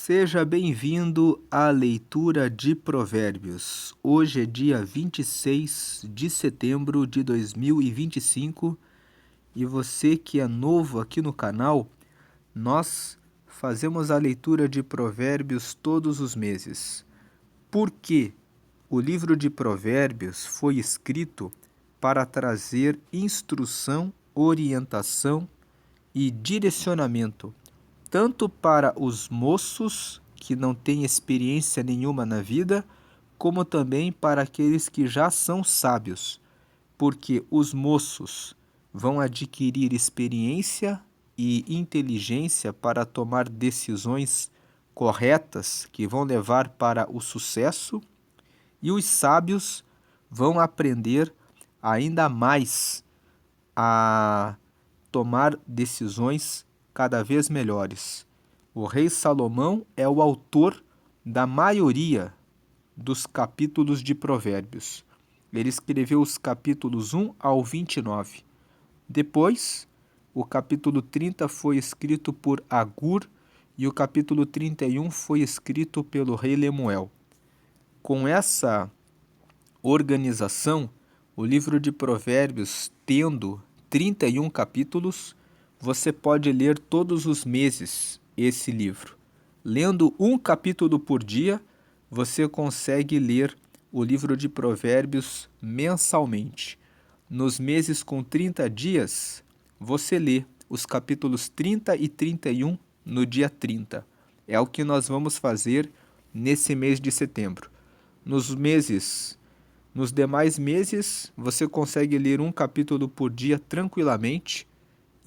Seja bem-vindo à leitura de Provérbios. Hoje é dia 26 de setembro de 2025 e você que é novo aqui no canal, nós fazemos a leitura de Provérbios todos os meses. Por quê? O livro de Provérbios foi escrito para trazer instrução, orientação e direcionamento tanto para os moços que não têm experiência nenhuma na vida, como também para aqueles que já são sábios, porque os moços vão adquirir experiência e inteligência para tomar decisões corretas que vão levar para o sucesso, e os sábios vão aprender ainda mais a tomar decisões cada vez melhores. O rei Salomão é o autor da maioria dos capítulos de Provérbios. Ele escreveu os capítulos 1 ao 29. Depois, o capítulo 30 foi escrito por Agur e o capítulo 31 foi escrito pelo rei Lemuel. Com essa organização, o livro de Provérbios, tendo 31 capítulos, você pode ler todos os meses esse livro. Lendo um capítulo por dia, você consegue ler o livro de Provérbios mensalmente. Nos meses com 30 dias, você lê os capítulos 30 e 31 no dia 30. É o que nós vamos fazer nesse mês de setembro. Nos demais meses, você consegue ler um capítulo por dia tranquilamente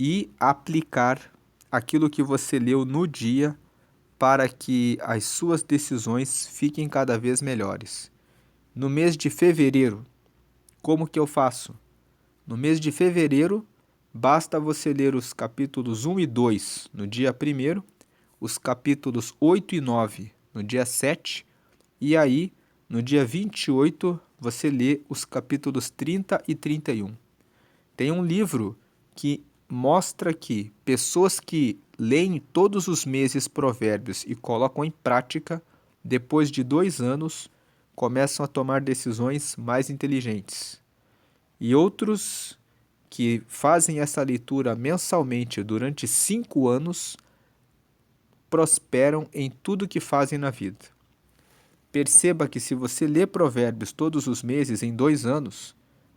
e aplicar aquilo que você leu no dia para que as suas decisões fiquem cada vez melhores. No mês de fevereiro, como que eu faço? No mês de fevereiro, basta você ler os capítulos 1 e 2 no dia 1º, os capítulos 8 e 9 no dia 7, e aí, no dia 28, você lê os capítulos 30 e 31. Tem um livro que mostra que pessoas que leem todos os meses Provérbios e colocam em prática, depois de 2 anos, começam a tomar decisões mais inteligentes. E outros que fazem essa leitura mensalmente durante 5 anos, prosperam em tudo que fazem na vida. Perceba que se você lê Provérbios todos os meses em 2 anos,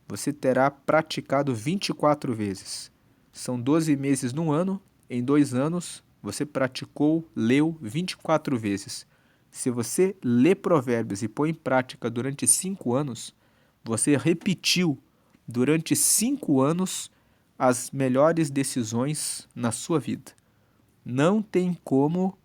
você terá praticado 24 vezes. São 12 meses no ano, em 2 anos você praticou, leu 24 vezes. Se você lê Provérbios e põe em prática durante 5 anos, você repetiu durante 5 anos as melhores decisões na sua vida. Não tem como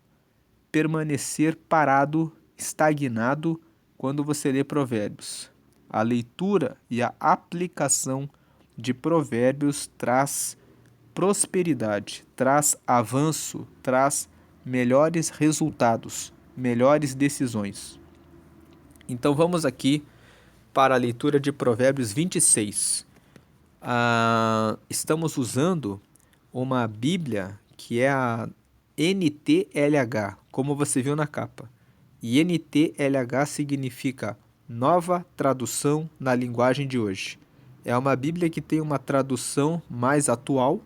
permanecer parado, estagnado, quando você lê Provérbios. A leitura e a aplicação de Provérbios traz prosperidade, traz avanço, traz melhores resultados, melhores decisões. Então vamos aqui para a leitura de Provérbios 26. Estamos usando uma Bíblia que é a NTLH, como você viu na capa. E NTLH significa Nova Tradução na Linguagem de Hoje. É uma Bíblia que tem uma tradução mais atual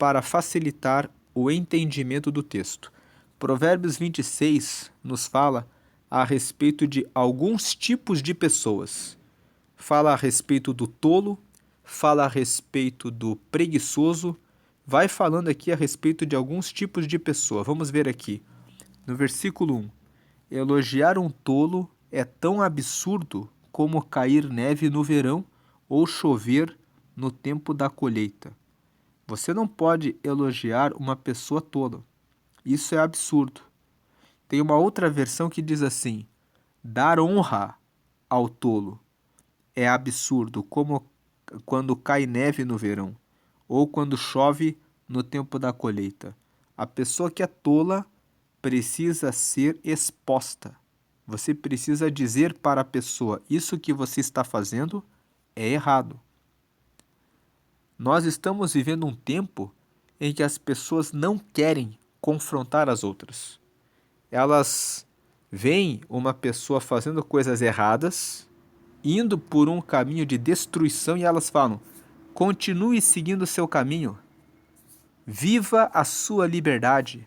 para facilitar o entendimento do texto. Provérbios 26 nos fala a respeito de alguns tipos de pessoas. Fala a respeito do tolo, fala a respeito do preguiçoso, vai falando aqui a respeito de alguns tipos de pessoa. Vamos ver aqui. No versículo 1. Elogiar um tolo é tão absurdo como cair neve no verão ou chover no tempo da colheita. Você não pode elogiar uma pessoa tola. Isso é absurdo. Tem uma outra versão que diz assim: dar honra ao tolo é absurdo, como quando cai neve no verão ou quando chove no tempo da colheita. A pessoa que é tola precisa ser exposta. Você precisa dizer para a pessoa: isso que você está fazendo é errado. Nós estamos vivendo um tempo em que as pessoas não querem confrontar as outras. Elas veem uma pessoa fazendo coisas erradas, indo por um caminho de destruição e elas falam: continue seguindo o seu caminho, viva a sua liberdade,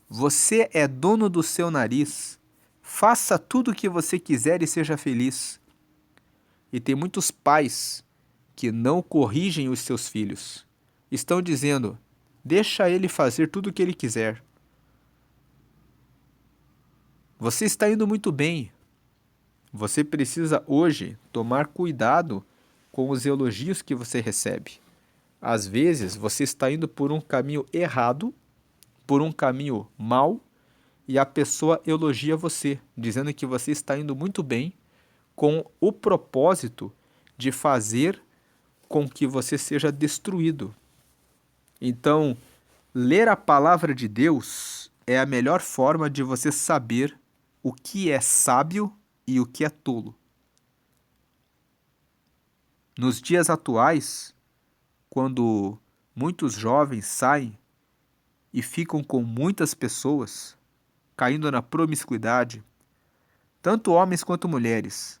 você é dono do seu nariz, faça tudo o que você quiser e seja feliz. E tem muitos pais que não corrigem os seus filhos. Estão dizendo: deixa ele fazer tudo o que ele quiser. Você está indo muito bem. Você precisa hoje tomar cuidado com os elogios que você recebe. Às vezes você está indo por um caminho errado, por um caminho mau, e a pessoa elogia você, dizendo que você está indo muito bem, com o propósito de fazer com que você seja destruído. Então, ler a palavra de Deus é a melhor forma de você saber o que é sábio e o que é tolo. Nos dias atuais, quando muitos jovens saem e ficam com muitas pessoas, caindo na promiscuidade, tanto homens quanto mulheres,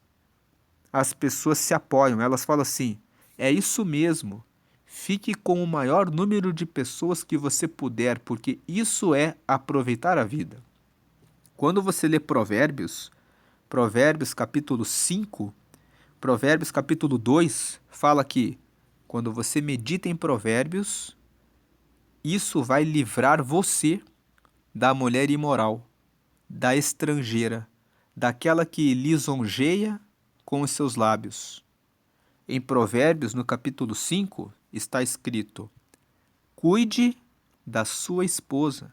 as pessoas se apoiam, elas falam assim: é isso mesmo, fique com o maior número de pessoas que você puder, porque isso é aproveitar a vida. Quando você lê Provérbios, Provérbios capítulo 5, Provérbios capítulo 2, fala que quando você medita em Provérbios, isso vai livrar você da mulher imoral, da estrangeira, daquela que lisonjeia com os seus lábios. Em Provérbios, no capítulo 5, está escrito: cuide da sua esposa,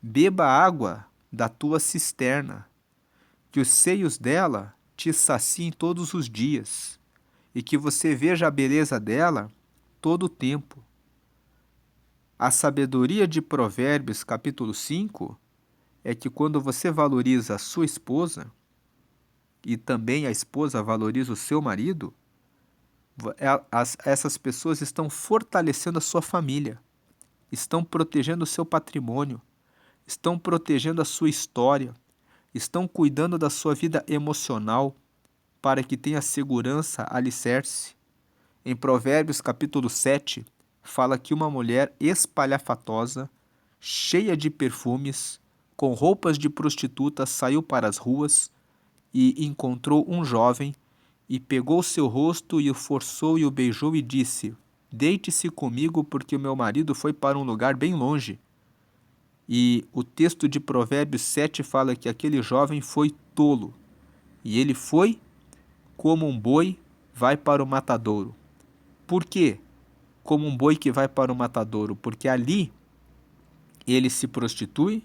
beba água da tua cisterna, que os seios dela te saciem todos os dias, e que você veja a beleza dela todo o tempo. A sabedoria de Provérbios, capítulo 5, é que quando você valoriza a sua esposa, e também a esposa valoriza o seu marido, essas pessoas estão fortalecendo a sua família, estão protegendo o seu patrimônio, estão protegendo a sua história, estão cuidando da sua vida emocional para que tenha segurança, alicerce. Em Provérbios capítulo 7, fala que uma mulher espalhafatosa, cheia de perfumes, com roupas de prostituta, saiu para as ruas e encontrou um jovem e pegou seu rosto e o forçou e o beijou e disse: deite-se comigo porque o meu marido foi para um lugar bem longe. E o texto de Provérbios 7 fala que aquele jovem foi tolo, e ele foi como um boi vai para o matadouro. Por quê? Como um boi que vai para o matadouro? Porque ali ele se prostitui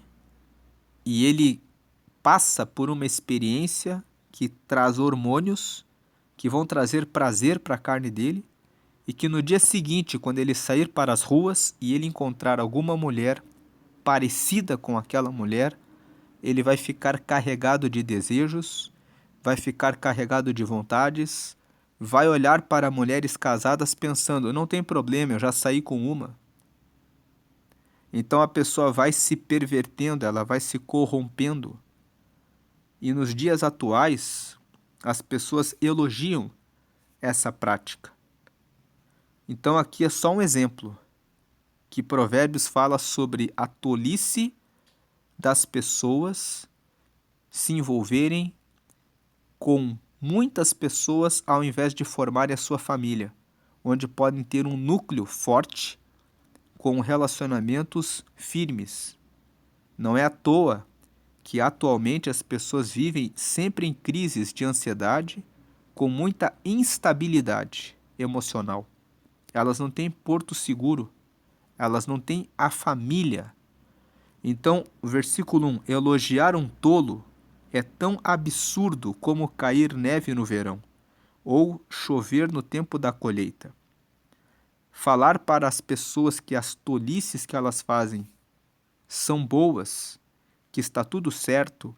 e ele passa por uma experiência que traz hormônios que vão trazer prazer para a carne dele, e que no dia seguinte, quando ele sair para as ruas e ele encontrar alguma mulher parecida com aquela mulher, ele vai ficar carregado de desejos, vai ficar carregado de vontades, vai olhar para mulheres casadas pensando: não tem problema, eu já saí com uma. Então a pessoa vai se pervertendo, ela vai se corrompendo. E nos dias atuais, as pessoas elogiam essa prática. Então aqui é só um exemplo, que Provérbios fala sobre a tolice das pessoas se envolverem com muitas pessoas ao invés de formarem a sua família, onde podem ter um núcleo forte com relacionamentos firmes. Não é à toa que atualmente as pessoas vivem sempre em crises de ansiedade, com muita instabilidade emocional. Elas não têm porto seguro, elas não têm a família. Então, o versículo 1, elogiar um tolo é tão absurdo como cair neve no verão, ou chover no tempo da colheita. Falar para as pessoas que as tolices que elas fazem são boas, que está tudo certo,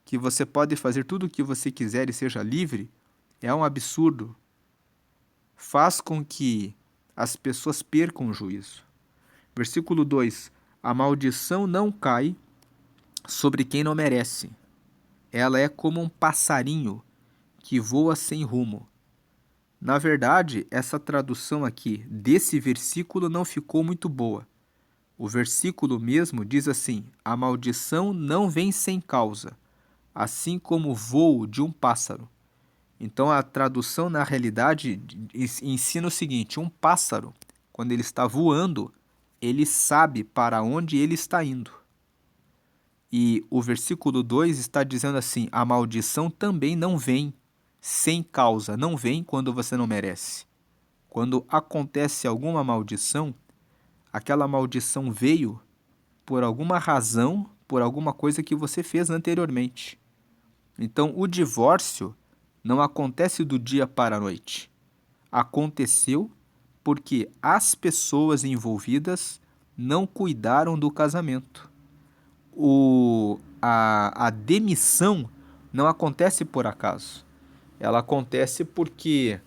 que você pode fazer tudo o que você quiser e seja livre, é um absurdo. Faz com que as pessoas percam o juízo. Versículo 2: a maldição não cai sobre quem não merece. Ela é como um passarinho que voa sem rumo. Na verdade, essa tradução aqui desse versículo não ficou muito boa. O versículo mesmo diz assim: a maldição não vem sem causa, assim como o voo de um pássaro. Então a tradução na realidade ensina o seguinte: um pássaro, quando ele está voando, ele sabe para onde ele está indo. E o versículo 2 está dizendo assim: a maldição também não vem sem causa, não vem quando você não merece. Quando acontece alguma maldição, aquela maldição veio por alguma razão, por alguma coisa que você fez anteriormente. Então, o divórcio não acontece do dia para a noite. Aconteceu porque as pessoas envolvidas não cuidaram do casamento. A demissão não acontece por acaso. Ela acontece porque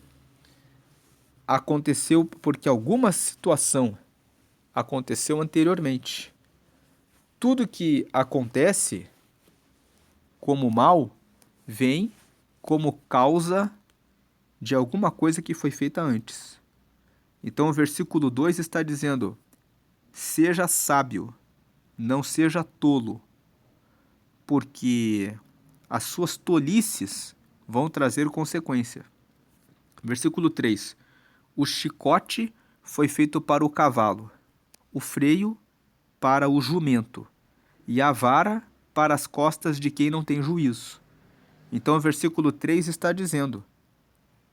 alguma situação aconteceu anteriormente. Tudo que acontece como mal vem como causa de alguma coisa que foi feita antes. Então o versículo 2 está dizendo: seja sábio, não seja tolo, porque as suas tolices vão trazer consequência. Versículo 3: o chicote foi feito para o cavalo, o freio para o jumento, e a vara para as costas de quem não tem juízo. Então o versículo 3 está dizendo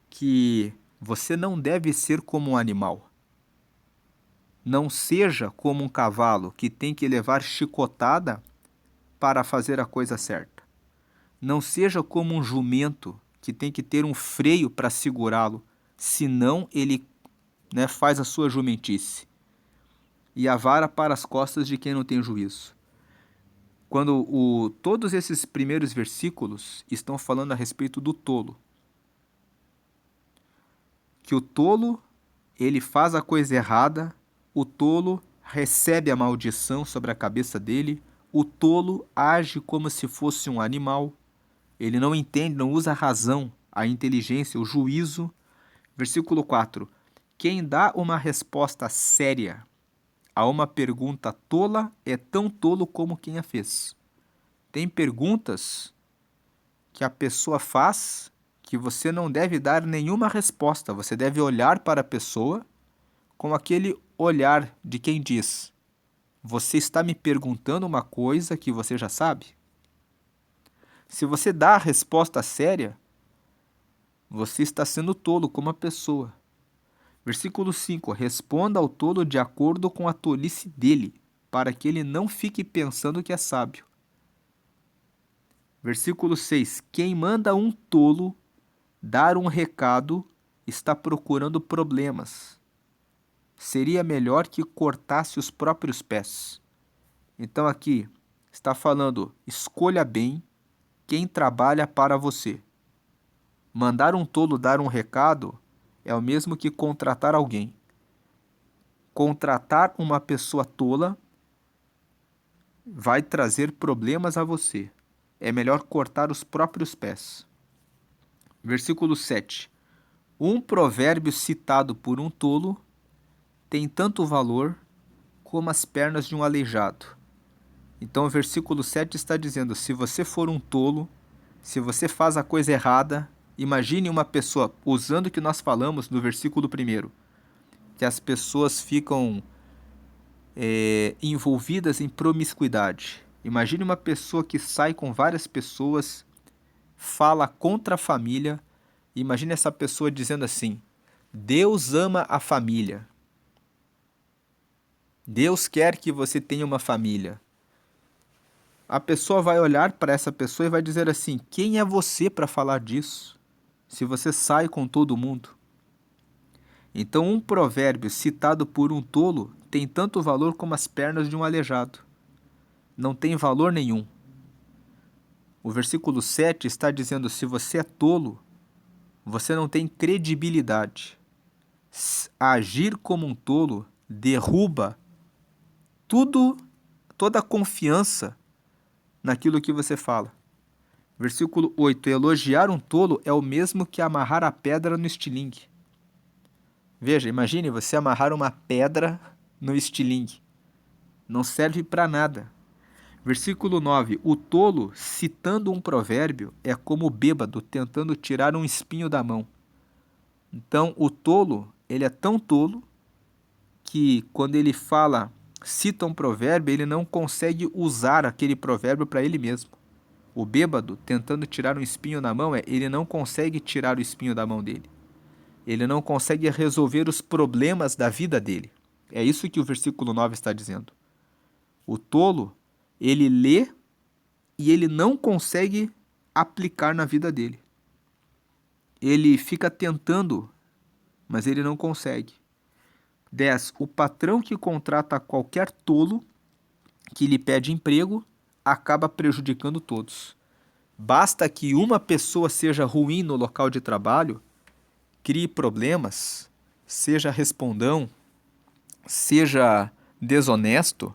que você não deve ser como um animal. Não seja como um cavalo que tem que levar chicotada para fazer a coisa certa. Não seja como um jumento que tem que ter um freio para segurá-lo, senão ele, faz a sua jumentice. E a vara para as costas de quem não tem juízo. Todos esses primeiros versículos estão falando a respeito do tolo. Que o tolo, ele faz a coisa errada, o tolo recebe a maldição sobre a cabeça dele, o tolo age como se fosse um animal, ele não entende, não usa a razão, a inteligência, o juízo. Versículo 4. Quem dá uma resposta séria a uma pergunta tola é tão tolo como quem a fez. Tem perguntas que a pessoa faz que você não deve dar nenhuma resposta. Você deve olhar para a pessoa com aquele olhar de quem diz: você está me perguntando uma coisa que você já sabe? Se você dá a resposta séria, você está sendo tolo como a pessoa. Versículo 5. Responda ao tolo de acordo com a tolice dele, para que ele não fique pensando que é sábio. Versículo 6. Quem manda um tolo dar um recado está procurando problemas. Seria melhor que cortasse os próprios pés. Então aqui está falando: escolha bem quem trabalha para você. Mandar um tolo dar um recado é o mesmo que contratar alguém. Contratar uma pessoa tola vai trazer problemas a você. É melhor cortar os próprios pés. Versículo 7. Um provérbio citado por um tolo tem tanto valor como as pernas de um aleijado. Então o versículo 7 está dizendo: se você for um tolo, se você faz a coisa errada, imagine uma pessoa, usando o que nós falamos no versículo 1, que as pessoas ficam envolvidas em promiscuidade. Imagine uma pessoa que sai com várias pessoas, fala contra a família. Imagine essa pessoa dizendo assim: Deus ama a família. Deus quer que você tenha uma família. A pessoa vai olhar para essa pessoa e vai dizer assim: quem é você para falar disso? Se você sai com todo mundo. Então, um provérbio citado por um tolo tem tanto valor como as pernas de um aleijado. Não tem valor nenhum. O versículo 7 está dizendo: se você é tolo, você não tem credibilidade. Agir como um tolo derruba toda a confiança naquilo que você fala. Versículo 8. Elogiar um tolo é o mesmo que amarrar a pedra no estilingue. Veja, imagine você amarrar uma pedra no estilingue. Não serve para nada. Versículo 9. O tolo, citando um provérbio, é como o bêbado tentando tirar um espinho da mão. Então, o tolo, ele é tão tolo que quando ele cita um provérbio, ele não consegue usar aquele provérbio para ele mesmo. O bêbado, tentando tirar um espinho da mão, ele não consegue tirar o espinho da mão dele. Ele não consegue resolver os problemas da vida dele. É isso que o versículo 9 está dizendo. O tolo, ele lê e ele não consegue aplicar na vida dele. Ele fica tentando, mas ele não consegue. 10. O patrão que contrata qualquer tolo que lhe pede emprego acaba prejudicando todos. Basta que uma pessoa seja ruim no local de trabalho, crie problemas, seja respondão, seja desonesto,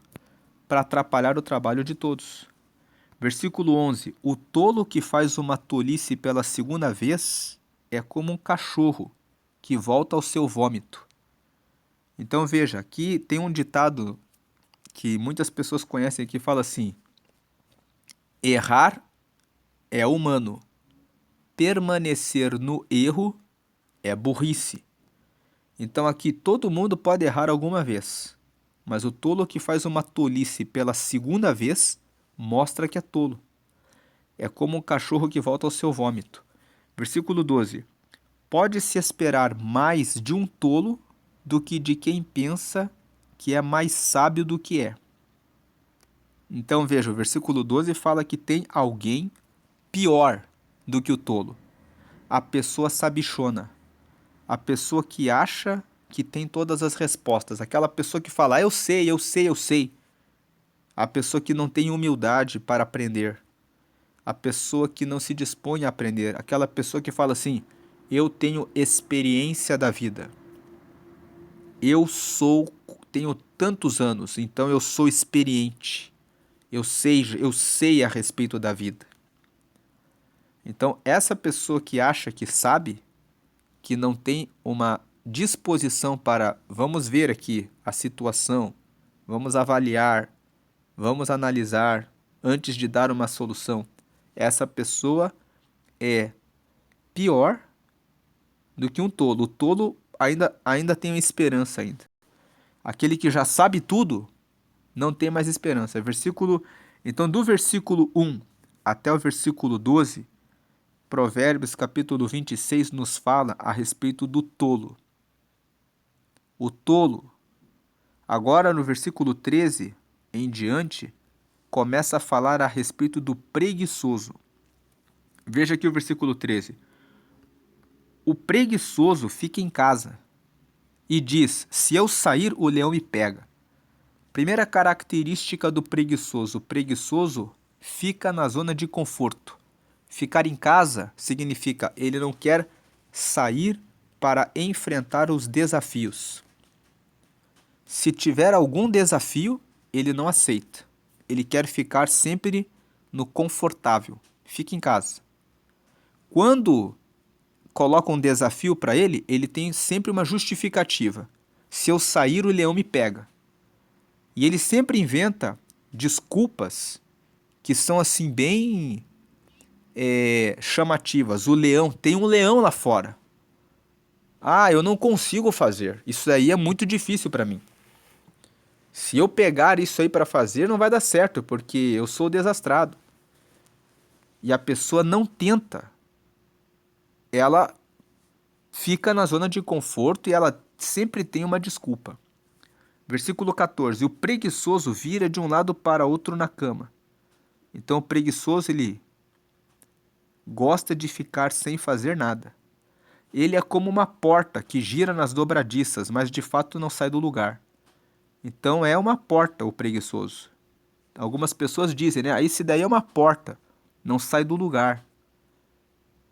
para atrapalhar o trabalho de todos. Versículo 11. O tolo que faz uma tolice pela segunda vez é como um cachorro que volta ao seu vômito. Então veja, aqui tem um ditado que muitas pessoas conhecem que fala assim: errar é humano, permanecer no erro é burrice. Então aqui todo mundo pode errar alguma vez, mas o tolo que faz uma tolice pela segunda vez mostra que é tolo. É como um cachorro que volta ao seu vômito. Versículo 12. Pode-se esperar mais de um tolo do que de quem pensa que é mais sábio do que é. Então veja, o versículo 12 fala que tem alguém pior do que o tolo. A pessoa sabichona. A pessoa que acha que tem todas as respostas. Aquela pessoa que fala, eu sei, eu sei, eu sei. A pessoa que não tem humildade para aprender. A pessoa que não se dispõe a aprender. Aquela pessoa que fala assim, eu tenho experiência da vida. Tenho tantos anos, então eu sou experiente. Eu sei a respeito da vida. Então, essa pessoa que acha que sabe, que não tem uma disposição para, vamos ver aqui a situação, vamos avaliar, vamos analisar antes de dar uma solução. Essa pessoa é pior do que um tolo. O tolo ainda tem uma esperança ainda. Aquele que já sabe tudo não tem mais esperança. Então, do versículo 1 até o versículo 12, Provérbios capítulo 26 nos fala a respeito do tolo. O tolo, agora no versículo 13 em diante, começa a falar a respeito do preguiçoso. Veja aqui o versículo 13. O preguiçoso fica em casa e diz, se eu sair, o leão me pega. Primeira característica do preguiçoso. O preguiçoso fica na zona de conforto. Ficar em casa significa ele não quer sair para enfrentar os desafios. Se tiver algum desafio, ele não aceita. Ele quer ficar sempre no confortável. Fica em casa. Quando coloca um desafio para ele, ele tem sempre uma justificativa. Se eu sair, o leão me pega. E ele sempre inventa desculpas que são assim bem chamativas. Tem um leão lá fora. Ah, eu não consigo fazer. Isso aí é muito difícil para mim. Se eu pegar isso aí para fazer, não vai dar certo, porque eu sou desastrado. E a pessoa não tenta. Ela fica na zona de conforto e ela sempre tem uma desculpa. Versículo 14. O preguiçoso vira de um lado para outro na cama. Então o preguiçoso, ele gosta de ficar sem fazer nada. Ele é como uma porta que gira nas dobradiças, mas de fato não sai do lugar. Então é uma porta o preguiçoso. Algumas pessoas dizem, né? Esse daí é uma porta, não sai do lugar.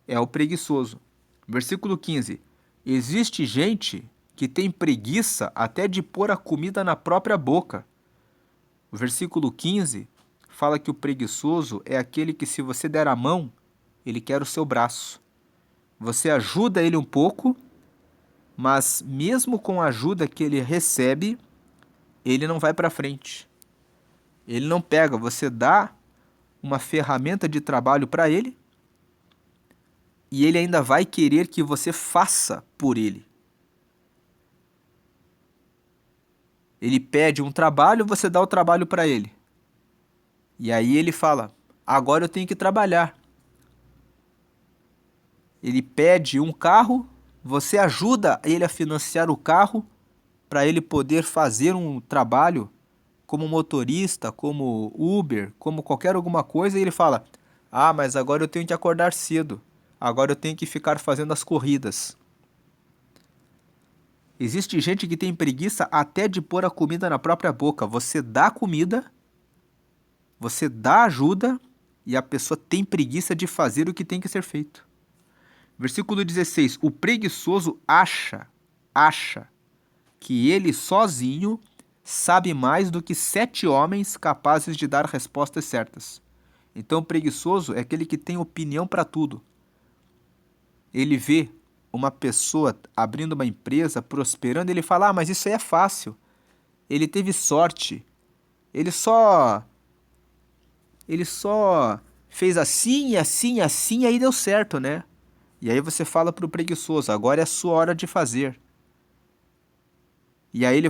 É o preguiçoso. Versículo 15. Existe gente que tem preguiça até de pôr a comida na própria boca. O versículo 15 fala que o preguiçoso é aquele que, se você der a mão, ele quer o seu braço. Você ajuda ele um pouco, mas mesmo com a ajuda que ele recebe, ele não vai para frente. Ele não pega, você dá uma ferramenta de trabalho para ele e ele ainda vai querer que você faça por ele. Ele pede um trabalho, você dá o trabalho para ele. E aí ele fala, agora eu tenho que trabalhar. Ele pede um carro, você ajuda ele a financiar o carro para ele poder fazer um trabalho como motorista, como Uber, como qualquer alguma coisa, e ele fala, ah, mas agora eu tenho que acordar cedo, agora eu tenho que ficar fazendo as corridas. Existe gente que tem preguiça até de pôr a comida na própria boca. Você dá comida, você dá ajuda e a pessoa tem preguiça de fazer o que tem que ser feito. Versículo 16. O preguiçoso acha que ele sozinho sabe mais do que 7 homens capazes de dar respostas certas. Então, o preguiçoso é aquele que tem opinião para tudo. Ele vê uma pessoa abrindo uma empresa, prosperando, ele fala, ah, mas isso aí é fácil. Ele teve sorte. Ele só fez assim, assim, assim, e aí deu certo, né? E aí você fala pro preguiçoso, agora é a sua hora de fazer. E aí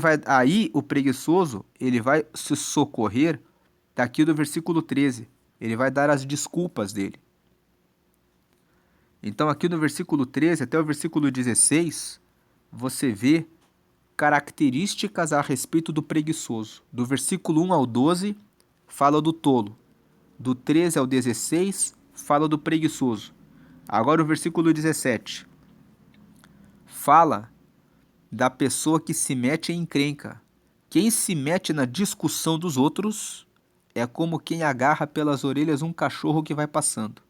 o preguiçoso, ele vai se socorrer daqui do versículo 13. Ele vai dar as desculpas dele. Então aqui no versículo 13 até o versículo 16, você vê características a respeito do preguiçoso. Do versículo 1 ao 12, fala do tolo. Do 13 ao 16, fala do preguiçoso. Agora o versículo 17 fala da pessoa que se mete em encrenca. Quem se mete na discussão dos outros é como quem agarra pelas orelhas um cachorro que vai passando.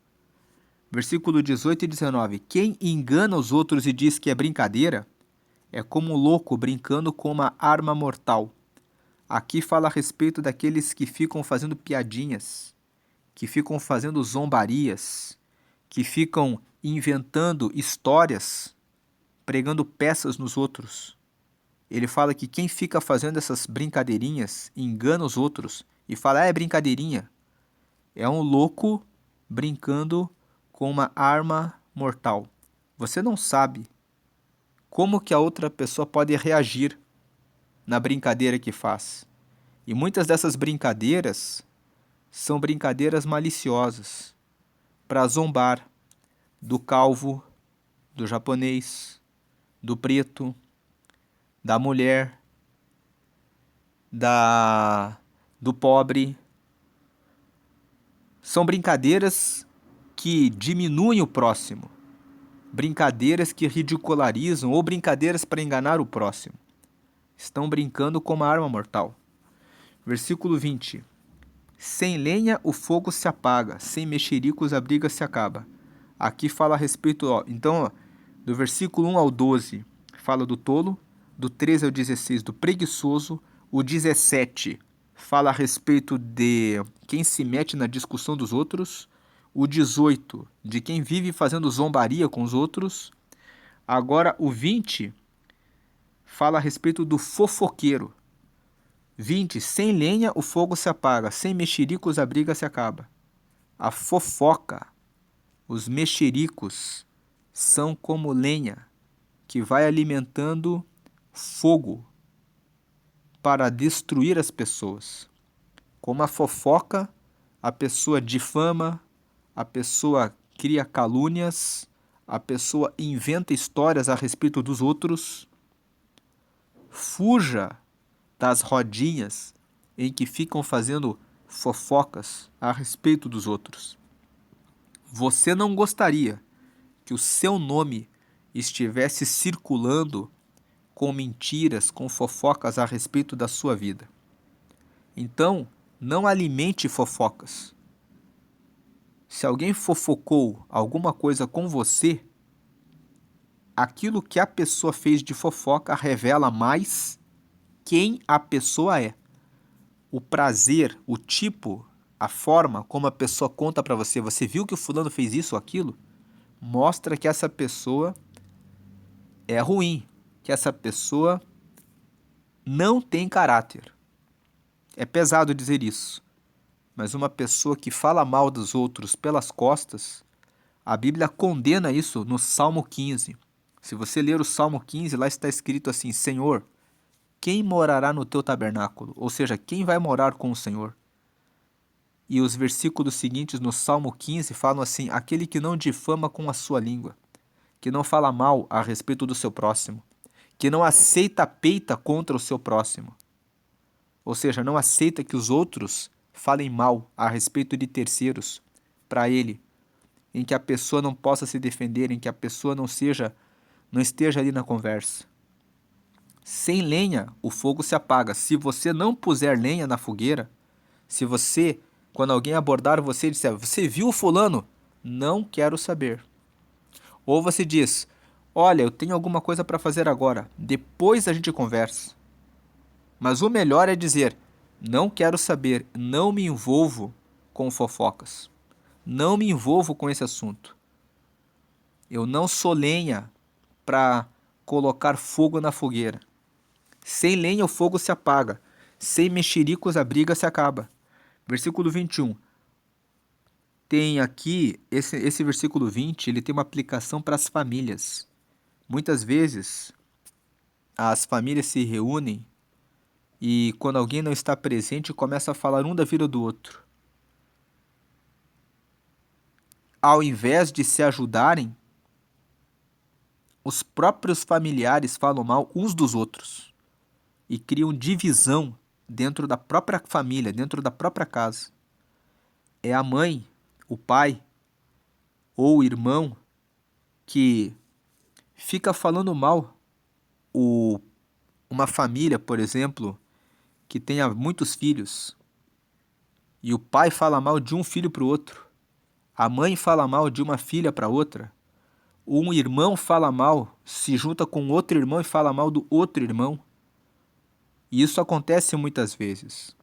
Versículo 18 e 19. Quem engana os outros e diz que é brincadeira é como um louco brincando com uma arma mortal. Aqui fala a respeito daqueles que ficam fazendo piadinhas, que ficam fazendo zombarias, que ficam inventando histórias, pregando peças nos outros. Ele fala que quem fica fazendo essas brincadeirinhas engana os outros e fala, é brincadeirinha. É um louco brincando com uma arma mortal. Você não sabe como que a outra pessoa pode reagir na brincadeira que faz. E muitas dessas brincadeiras são brincadeiras maliciosas para zombar do calvo, do japonês, do preto, da mulher, do pobre. São brincadeiras que diminuem o próximo, brincadeiras que ridicularizam ou brincadeiras para enganar o próximo. Estão brincando com uma arma mortal. Versículo 20. Sem lenha o fogo se apaga, sem mexericos a briga se acaba. Aqui fala a respeito, então, do versículo 1 ao 12, fala do tolo, do 13 ao 16, do preguiçoso, o 17 fala a respeito de quem se mete na discussão dos outros, o 18 de quem vive fazendo zombaria com os outros, agora o 20 fala a respeito do fofoqueiro. 20. Sem lenha o fogo se apaga, sem mexericos a briga se acaba. A fofoca, os mexericos, são como lenha que vai alimentando fogo para destruir as pessoas. Com a fofoca, a pessoa difama, a pessoa cria calúnias, a pessoa inventa histórias a respeito dos outros. Fuja das rodinhas em que ficam fazendo fofocas a respeito dos outros. Você não gostaria que o seu nome estivesse circulando com mentiras, com fofocas a respeito da sua vida. Então, não alimente fofocas. Se alguém fofocou alguma coisa com você, aquilo que a pessoa fez de fofoca revela mais quem a pessoa é. O prazer, o tipo a forma como a pessoa conta para você, você viu que o fulano fez isso ou aquilo, mostra que essa pessoa é ruim, que essa pessoa não tem caráter. É pesado dizer isso, mas uma pessoa que fala mal dos outros pelas costas, a Bíblia condena isso no Salmo 15. Se você ler o Salmo 15, lá está escrito assim: Senhor, quem morará no teu tabernáculo? Ou seja, quem vai morar com o Senhor? E os versículos seguintes no Salmo 15 falam assim: aquele que não difama com a sua língua, que não fala mal a respeito do seu próximo, que não aceita peita contra o seu próximo. Ou seja, não aceita que os outros falem mal a respeito de terceiros para ele, em que a pessoa não possa se defender, em que a pessoa não esteja ali na conversa. Sem lenha, o fogo se apaga. Se você não puser lenha na fogueira, se você, quando alguém abordar você, disser: você viu o fulano? Não quero saber. Ou você diz: olha, eu tenho alguma coisa para fazer agora, depois a gente conversa. Mas o melhor é dizer: não quero saber, não me envolvo com fofocas. Não me envolvo com esse assunto. Eu não sou lenha para colocar fogo na fogueira. Sem lenha o fogo se apaga, sem mexericos a briga se acaba. Versículo 21. Tem aqui, esse versículo 20, ele tem uma aplicação para as famílias. Muitas vezes, as famílias se reúnem e quando alguém não está presente, começa a falar um da vida do outro. Ao invés de se ajudarem, os próprios familiares falam mal uns dos outros e criam divisão dentro da própria família, dentro da própria casa. É a mãe, o pai ou o irmão que fica falando mal. Uma família, por exemplo, que tenha muitos filhos e o pai fala mal de um filho para o outro, a mãe fala mal de uma filha para outra, um irmão fala mal, se junta com outro irmão e fala mal do outro irmão. E isso acontece muitas vezes.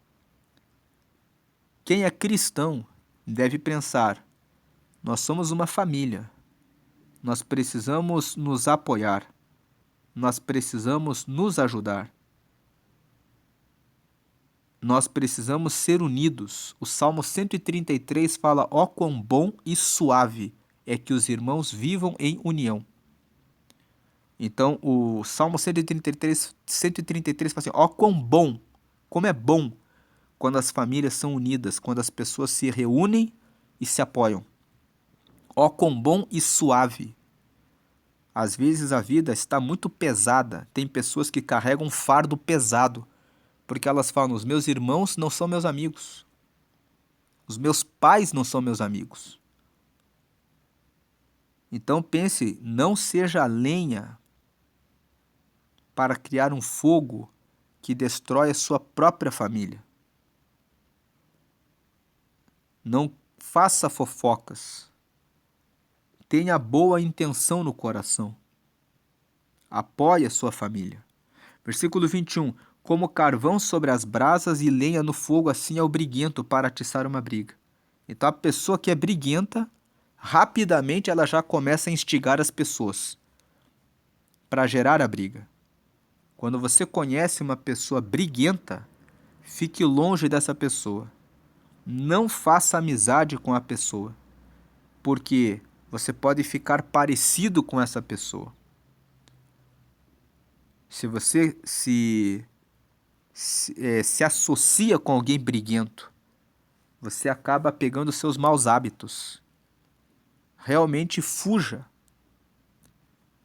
Quem é cristão deve pensar: nós somos uma família, nós precisamos nos apoiar, nós precisamos nos ajudar. Nós precisamos ser unidos. O Salmo 133 fala: ó quão bom e suave é que os irmãos vivam em união. Então, o Salmo 133 fala assim: ó quão bom, como é bom quando as famílias são unidas, quando as pessoas se reúnem e se apoiam. Ó quão bom e suave. Às vezes a vida está muito pesada. Tem pessoas que carregam um fardo pesado, porque elas falam: os meus irmãos não são meus amigos. Os meus pais não são meus amigos. Então pense, não seja lenha para criar um fogo que destrói a sua própria família. Não faça fofocas. Tenha boa intenção no coração. Apoie a sua família. Versículo 21. Como carvão sobre as brasas e lenha no fogo, assim é o briguento para atiçar uma briga. Então a pessoa que é briguenta, rapidamente ela já começa a instigar as pessoas para gerar a briga. Quando você conhece uma pessoa briguenta, fique longe dessa pessoa. Não faça amizade com a pessoa, porque você pode ficar parecido com essa pessoa. Se você se associa com alguém briguento, você acaba pegando seus maus hábitos. Realmente fuja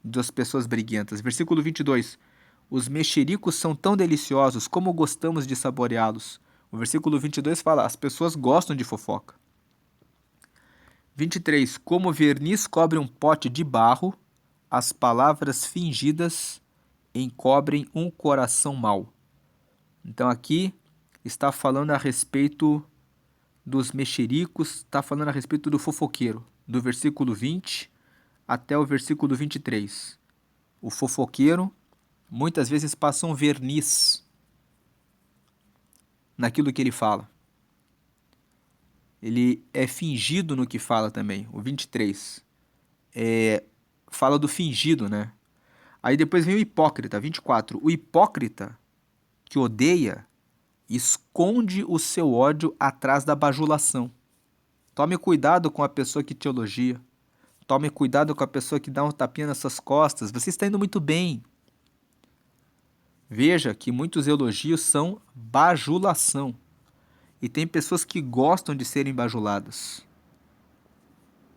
das pessoas briguentas. Versículo 22. Os mexericos são tão deliciosos, como gostamos de saboreá-los. O versículo 22 fala: as pessoas gostam de fofoca. 23. Como verniz cobre um pote de barro, as palavras fingidas encobrem um coração mau. Então aqui está falando a respeito dos mexericos, está falando a respeito do fofoqueiro, do versículo 20 até o versículo 23. O fofoqueiro muitas vezes passa um verniz naquilo que ele fala. Ele é fingido no que fala também. O 23 fala do fingido, né? Aí depois vem o hipócrita, 24. O hipócrita que odeia esconde o seu ódio atrás da bajulação. Tome cuidado com a pessoa que te elogia. Tome cuidado com a pessoa que dá um tapinha nas suas costas. Você está indo muito bem. Veja que muitos elogios são bajulação. E tem pessoas que gostam de serem bajuladas.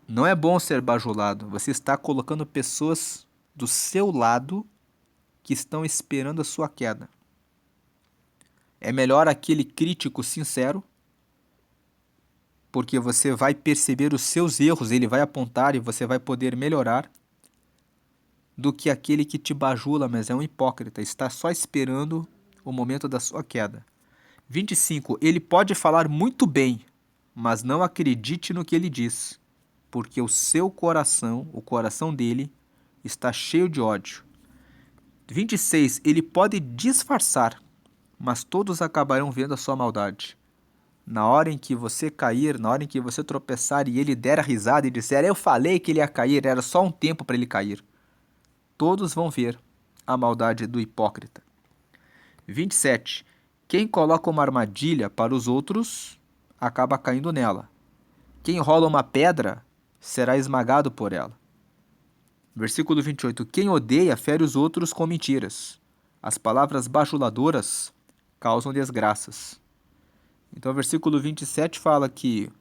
Não é bom ser bajulado. Você está colocando pessoas do seu lado que estão esperando a sua queda. É melhor aquele crítico sincero, porque você vai perceber os seus erros, ele vai apontar e você vai poder melhorar, do que aquele que te bajula, mas é um hipócrita, está só esperando o momento da sua queda. 25. Ele pode falar muito bem, mas não acredite no que ele diz, porque o seu coração, o coração dele, está cheio de ódio. 26. Ele pode disfarçar, mas todos acabarão vendo a sua maldade. Na hora em que você cair, na hora em que você tropeçar e ele der a risada e disser, eu falei que ele ia cair, era só um tempo para ele cair. Todos vão ver a maldade do hipócrita. 27. Quem coloca uma armadilha para os outros, acaba caindo nela. Quem rola uma pedra, será esmagado por ela. Versículo 28. Quem odeia, fere os outros com mentiras. As palavras bajuladoras causam desgraças. Então, o versículo 27 fala que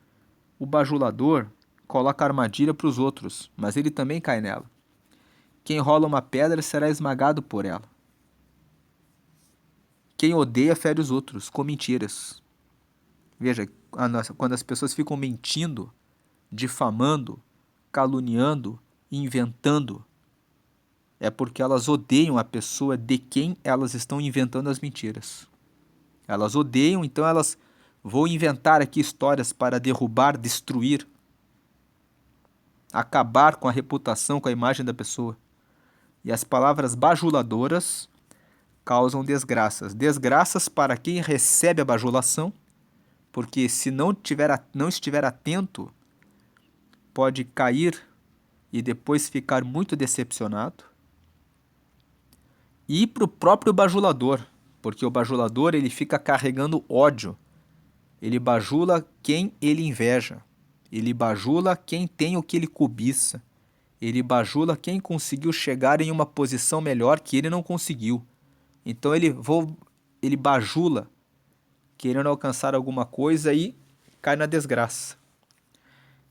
o bajulador coloca armadilha para os outros, mas ele também cai nela. Quem rola uma pedra será esmagado por ela. Quem odeia fere os outros com mentiras. Veja, quando as pessoas ficam mentindo, difamando, caluniando, inventando, é porque elas odeiam a pessoa de quem elas estão inventando as mentiras. Elas odeiam, então elas vão inventar aqui histórias para derrubar, destruir, acabar com a reputação, com a imagem da pessoa. E as palavras bajuladoras causam desgraças. Desgraças para quem recebe a bajulação, porque se não estiver atento, pode cair e depois ficar muito decepcionado. E para o próprio bajulador, porque o bajulador ele fica carregando ódio. Ele bajula quem ele inveja. Ele bajula quem tem o que ele cobiça. Ele bajula quem conseguiu chegar em uma posição melhor que ele não conseguiu. Então ele bajula querendo alcançar alguma coisa e cai na desgraça.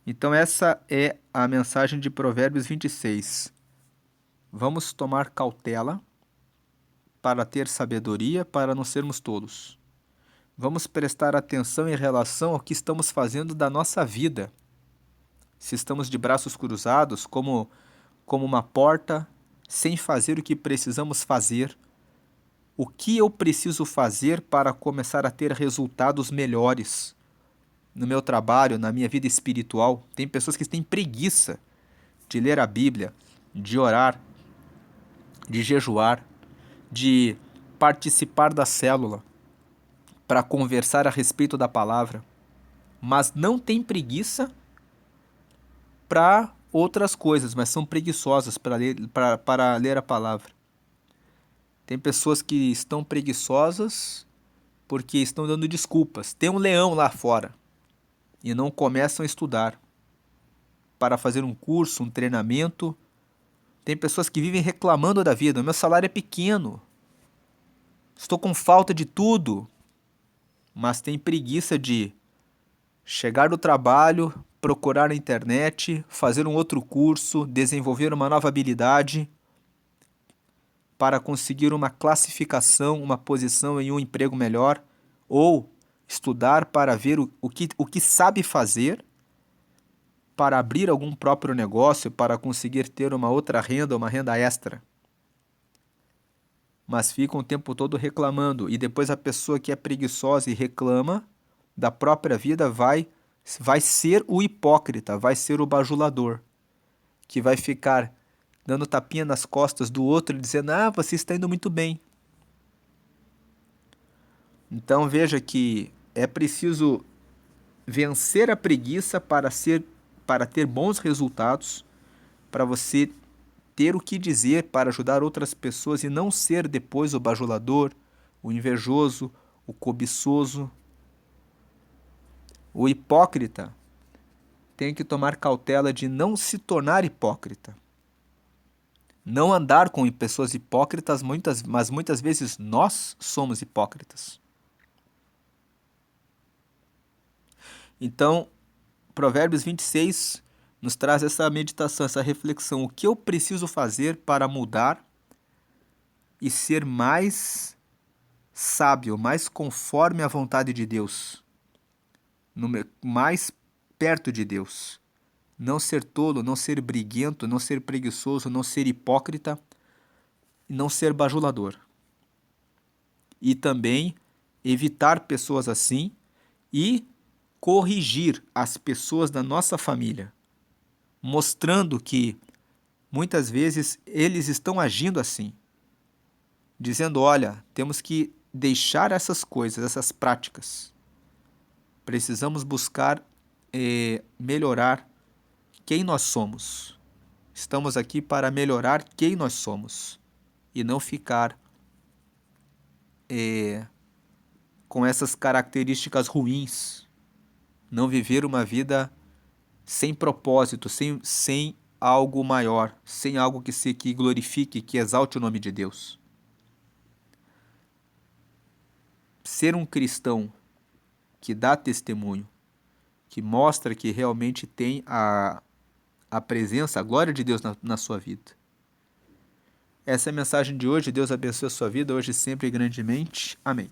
Então essa é a mensagem de Provérbios 26. Vamos tomar cautela para ter sabedoria, para não sermos tolos. Vamos prestar atenção em relação ao que estamos fazendo da nossa vida. Se estamos de braços cruzados, como uma porta, sem fazer o que precisamos fazer. O que eu preciso fazer para começar a ter resultados melhores no meu trabalho, na minha vida espiritual? Tem pessoas que têm preguiça de ler a Bíblia, de orar, de jejuar, de participar da célula para conversar a respeito da palavra, mas não tem preguiça para outras coisas, mas são preguiçosas para ler a palavra. Tem pessoas que estão preguiçosas porque estão dando desculpas. Tem um leão lá fora e não começam a estudar para fazer um curso, um treinamento. Tem pessoas que vivem reclamando da vida. Meu salário é pequeno. Estou com falta de tudo. Mas tem preguiça de chegar do trabalho, procurar na internet, fazer um outro curso, desenvolver uma nova habilidade para conseguir uma classificação, uma posição em um emprego melhor, ou estudar para ver o que sabe fazer para abrir algum próprio negócio, para conseguir ter uma outra renda, uma renda extra. Mas ficam o tempo todo reclamando, e depois a pessoa que é preguiçosa e reclama da própria vida vai ser o hipócrita, vai ser o bajulador, que vai ficar dando tapinha nas costas do outro e dizendo, você está indo muito bem. Então veja que é preciso vencer a preguiça para ter bons resultados, para você ter o que dizer para ajudar outras pessoas e não ser depois o bajulador, o invejoso, o cobiçoso, o hipócrita. Tem que tomar cautela de não se tornar hipócrita. Não andar com pessoas hipócritas, mas muitas vezes nós somos hipócritas. Então, Provérbios 26 nos traz essa meditação, essa reflexão. O que eu preciso fazer para mudar e ser mais sábio, mais conforme à vontade de Deus, mais perto de Deus? Não ser tolo, não ser briguento, não ser preguiçoso, não ser hipócrita, não ser bajulador. E também evitar pessoas assim e corrigir as pessoas da nossa família, mostrando que muitas vezes eles estão agindo assim, dizendo: olha, temos que deixar essas coisas, essas práticas. Precisamos buscar melhorar quem nós somos. Estamos aqui para melhorar quem nós somos e não ficar com essas características ruins. Não viver uma vida sem propósito, sem algo maior, sem algo que glorifique, que exalte o nome de Deus. Ser um cristão que dá testemunho, que mostra que realmente tem a presença, a glória de Deus na sua vida. Essa é a mensagem de hoje. Deus abençoe a sua vida, hoje e sempre grandemente. Amém.